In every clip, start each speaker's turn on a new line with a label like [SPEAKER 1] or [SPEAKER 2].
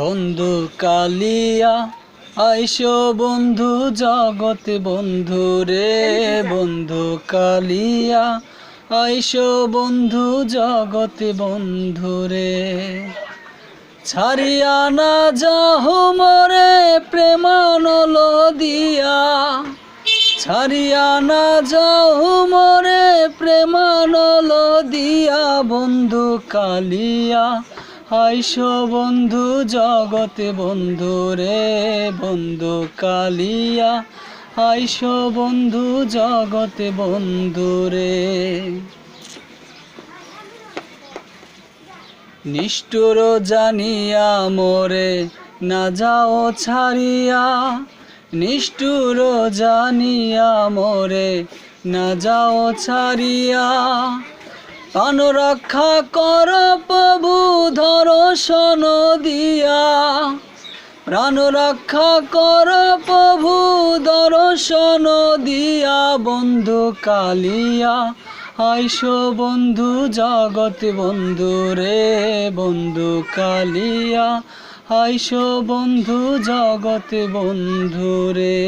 [SPEAKER 1] বন্ধু কালিয়া আইসো বন্ধু জগতে বন্ধু রে, বন্ধু কালিয়া আইসো বন্ধু জগতে বন্ধু রে। ছাড়িয়া না যাহো মোরে প্রেমানল দিয়া, ছাড়িয়া না যাহো মোরে প্রেমানল দিয়া, বন্ধু কালিয়া আইসো বন্ধু জগতে বন্ধু রে, বন্ধু কালিয়া আইসো বন্ধু জগতে বন্ধু রে। নিষ্ঠুর জানিয়া মোরে না যাও ছাড়িয়া, নিষ্ঠুর জানিয়া মোরে না যাও ছাড়িয়া, প্রাণ রক্ষা কর প্রভু দর্শন দিয়া, প্রাণ রক্ষা কর প্রভু দর্শন দিয়া, বন্ধু কালিয়া আইসো বন্ধু জগতে বন্ধু রে, বন্ধু কালিয়া আইসো বন্ধু জগতে বন্ধু রে।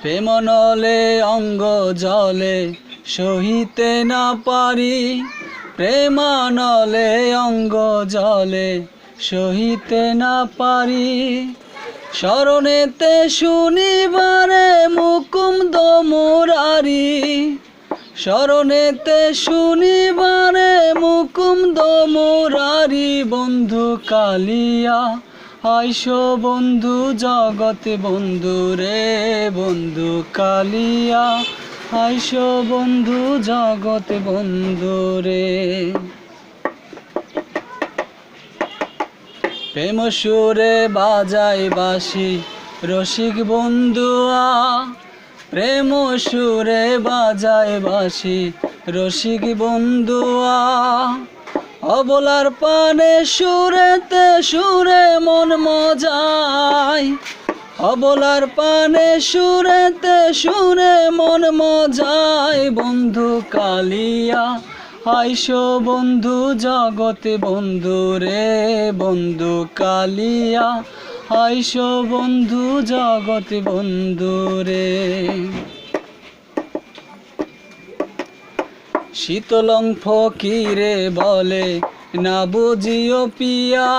[SPEAKER 1] প্রেম নলে অঙ্গ জলে সহিতে না পারি, প্রেমানলে অঙ্গ জলে সহিতে না পারি, শরণেতে শুনিবারে মুকুন্দ মুরারি, শরণেতে শুনিবারে মুকুন্দ মুরারি, বন্ধু কালিয়া আইসো বন্ধু জগতে বন্ধু রে, বন্ধু কালিয়া আইসো বন্ধু জগতে বন্ধু রে। প্রেম সুরে বাজাই বাঁশি রসিক বন্ধুয়া, প্রেম সুরে বাজাই বাঁশি রসিক বন্ধুয়া, অবলার পানে সুরেতে সুরে মন মজায়, অবলার পানে সুরেতে সুরে মন মজায়, বন্ধু কালিয়া আইসো বন্ধু জগতে বন্ধু রে, বন্ধু কালিয়া আইসো বন্ধু জগতে বন্ধু রে। শীতলং ফকিরে বলে না বুঝিও পিয়া,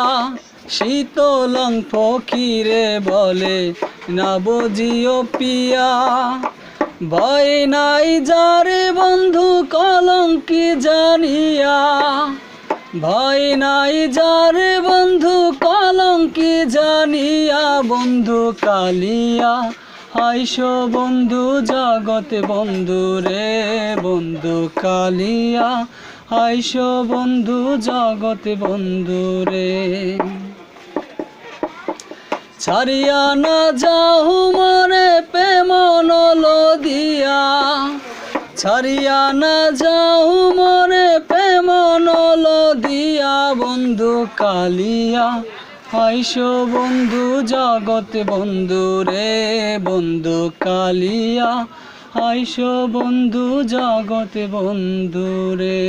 [SPEAKER 1] শীতলং ফকিরে বলে না বুঝিও পিয়া, ভয় নাই যারে বন্ধু কলঙ্কি জানিয়া, ভয় নাই যারে বন্ধু কলঙ্কি জানিয়া, বন্ধু কালিয়া আইসো বন্ধু জগতে বন্ধু রে, বন্ধু কালিয়া আইসো বন্ধু জগতে বন্ধু রে। ছাড়িয়া না যাও মোরে প্রেমানল দিয়া, ছাড়িয়া না যাও মোরে প্রেমানল দিয়া, বন্ধু কালিয়া আইসো বন্ধু জগতে বন্ধু রে, বন্ধু কালিয়া আইসো বন্ধু জগতে বন্ধু রে।